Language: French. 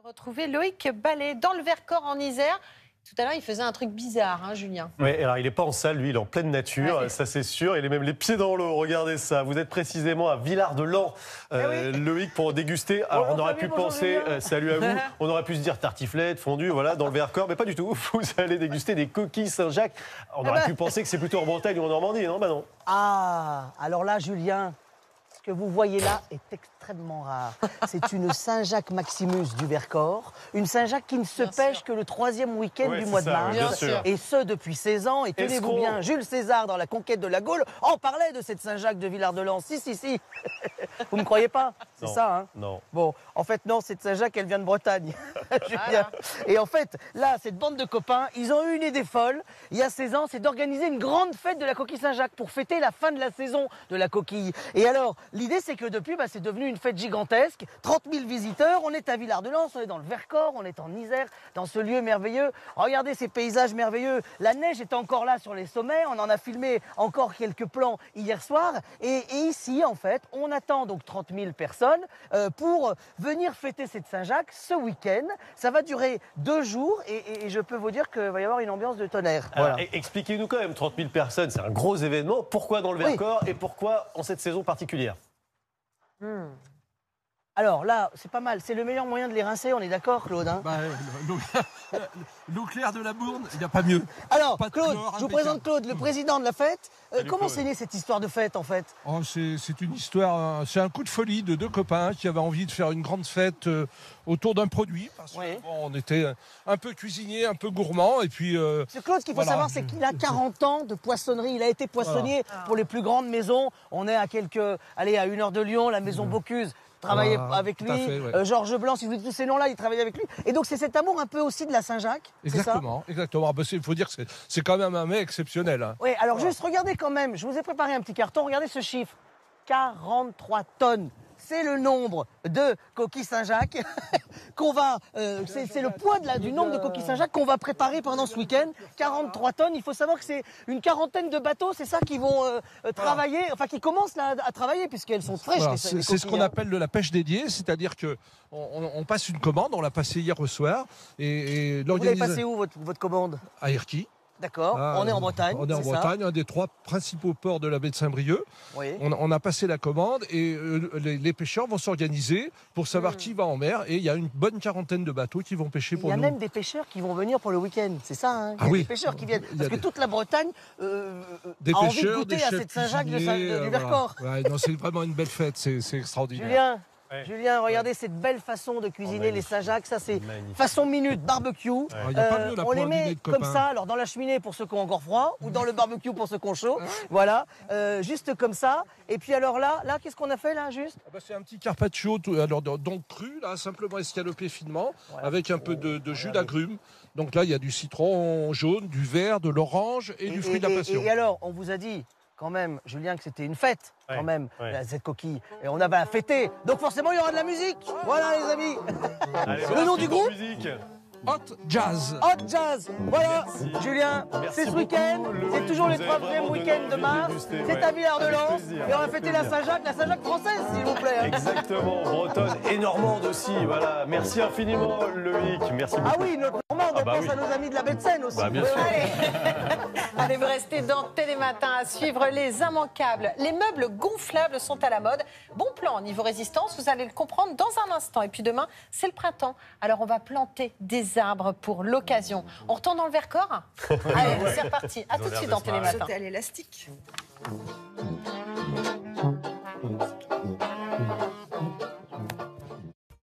Retrouver Loïc Ballet dans le Vercors en Isère. Tout à l'heure, il faisait un truc bizarre, hein, Julien. Oui, alors il n'est pas en salle, lui, il est en pleine nature, Ouais. ça c'est sûr. Il est même les pieds dans l'eau, regardez ça. Vous êtes précisément à Villard-de-Lans, oui. Loïc, pour déguster. Alors on aurait pu penser, salut à vous, on aurait pu se dire tartiflette, fondue, voilà, dans le Vercors, mais pas du tout. Vous allez déguster des coquilles Saint-Jacques. On aurait pu penser que c'est plutôt en Bretagne ou en Normandie, non? Bah non. Ah, alors là, Julien, ce que vous voyez là est extrêmement rare. C'est une Saint-Jacques Maximus du Vercors, une Saint-Jacques qui ne se pêche que le 3e week-end Ouais, du c'est mois de ça, mars. bien sûr. Et ce, depuis 16 ans. Et tenez-vous Escroc. bien, Jules César, dans la conquête de la Gaule, en parlait de cette Saint-Jacques de Villard-de-Lans. Si. Vous ne me croyez pas? C'est Non, ça, hein? non. Bon, en fait, non, cette Saint-Jacques, elle vient de Bretagne. Julien. Voilà. Et en fait, là, cette bande de copains, ils ont eu une idée folle, il y a 16 ans, c'est d'organiser une grande fête de la coquille Saint-Jacques pour fêter la fin de la saison de la coquille. Et alors, l'idée, c'est que depuis, c'est devenu une fête gigantesque. 30 000 visiteurs, on est à Villard-de-Lans, on est dans le Vercors, on est en Isère, dans ce lieu merveilleux. Regardez ces paysages merveilleux. La neige est encore là sur les sommets, on en a filmé encore quelques plans hier soir. Et ici, en fait, on attend donc 30 000 personnes pour venir fêter cette Saint-Jacques ce week-end. Ça va durer 2 jours et je peux vous dire qu'il va y avoir une ambiance de tonnerre. Alors, expliquez-nous quand même, 30 000 personnes, c'est un gros événement. Pourquoi dans le Vercors et pourquoi en cette saison particulière? Alors là, c'est pas mal. C'est le meilleur moyen de les rincer, on est d'accord, Claude, hein? L'eau claire de la Bourne, il n'y a pas mieux. Alors, Pas de Claude, chlore, je vous impeccable. présente Claude, le président de la fête. Salut, Comment Claude. c'est né cette histoire de fête, en fait? Oh, c'est une histoire, c'est un coup de folie de 2 copains qui avaient envie de faire une grande fête autour d'un produit. Parce que, Oui. bon, on était un peu cuisinier, un peu gourmand. Et puis, Ce Claude, ce qu'il faut voilà. savoir, c'est qu'il a 40 ans de poissonnerie. Il a été poissonnier pour les plus grandes maisons. On est à à 1 heure de Lyon, la maison Bocuse. Travaillait Voilà, avec tout à lui, fait, ouais. Georges Blanc, si vous dites tous ces noms-là, il travaillait avec lui. Et donc c'est cet amour un peu aussi de la Saint-Jacques, c'est ça? exactement. Ah, bah, il faut dire que c'est quand même un mets exceptionnel. Hein. Oui, alors juste regardez quand même, je vous ai préparé un petit carton, regardez ce chiffre. 43 tonnes. C'est le nombre de coquilles Saint-Jacques qu'on va. C'est le poids du nombre de coquilles Saint-Jacques qu'on va préparer pendant ce week-end. 43 tonnes. Il faut savoir que c'est une quarantaine de bateaux, c'est ça, qui vont travailler, enfin qui commencent là, à travailler puisqu'elles sont fraîches. Voilà, les c'est ce coquilles, qu'on hein. appelle de la pêche dédiée, c'est-à-dire que on passe une commande, on l'a passée hier au soir, et Vous l'avez l'organisation passé où votre commande? à Erquy. D'accord. Ah, On est en Bretagne. On est en c'est ça? Bretagne, un des 3 principaux ports de la baie de Saint-Brieuc. Oui. On a passé la commande et les pêcheurs vont s'organiser pour savoir qui va en mer. Et il y a une bonne quarantaine de bateaux qui vont pêcher Il y pour a nous. même des pêcheurs qui vont venir pour le week-end, c'est ça, hein? Il y a Ah oui. des pêcheurs qui viennent. Il y a Parce que des- toute la Bretagne Des a envie de pêcheurs, goûter des à chefs cette Saint-Jacques cuisiniers, du Vercors. voilà. Ouais, non, c'est vraiment une belle fête, c'est extraordinaire. Julien, Ouais. Julien, regardez cette belle façon de cuisiner les magnifique. Saint-Jacques. Ça, c'est Magnifique. façon minute barbecue. Ah, il y a pas mieux, là, on pour les un dîner met de comme copains. ça, alors dans la cheminée pour ceux qui ont encore froid, ou dans le barbecue pour ceux qui ont chaud. Voilà, juste comme ça. Et puis alors là, qu'est-ce qu'on a fait là, juste? Ah bah, c'est un petit carpaccio, alors, donc cru, là, simplement escalopé finement, avec un peu de jus d'agrumes. Donc là, il y a du citron jaune, du vert, de l'orange et du fruit de la passion. Et alors, on vous a dit quand même, Julien, que c'était une fête, Ouais, quand même, ouais. cette coquille. Et on a fêté. Donc forcément, il y aura de la musique. Voilà, les amis. Allez, Le voilà, nom du petite groupe? musique. Hot Jazz. Hot Jazz, voilà, Merci. Julien, Merci c'est ce beaucoup, week-end, Loïc. c'est toujours le Vous avez 3e vraiment week-end donné de envie mars, déguster, c'est ouais. à Villard-de-Lans, Avec plaisir, et on va avec fêter plaisir. la Saint-Jacques française, s'il vous plaît. Exactement, bretonne et normande aussi, voilà. Merci infiniment, Loïc. Merci beaucoup. Ah oui, notre normande, on bah pense oui. à nos amis de la baie de Seine aussi. Bah, bien Oui, sûr. oui. Allez, vous restez dans Télématin à suivre les immanquables. Les meubles gonflables sont à la mode. Bon plan niveau résistance, vous allez le comprendre dans un instant. Et puis demain, c'est le printemps. Alors on va planter des arbres pour l'occasion. On retourne dans le Vercors? Allez, c'est reparti. À tout de suite dans Télématin. Sauter à l'élastique.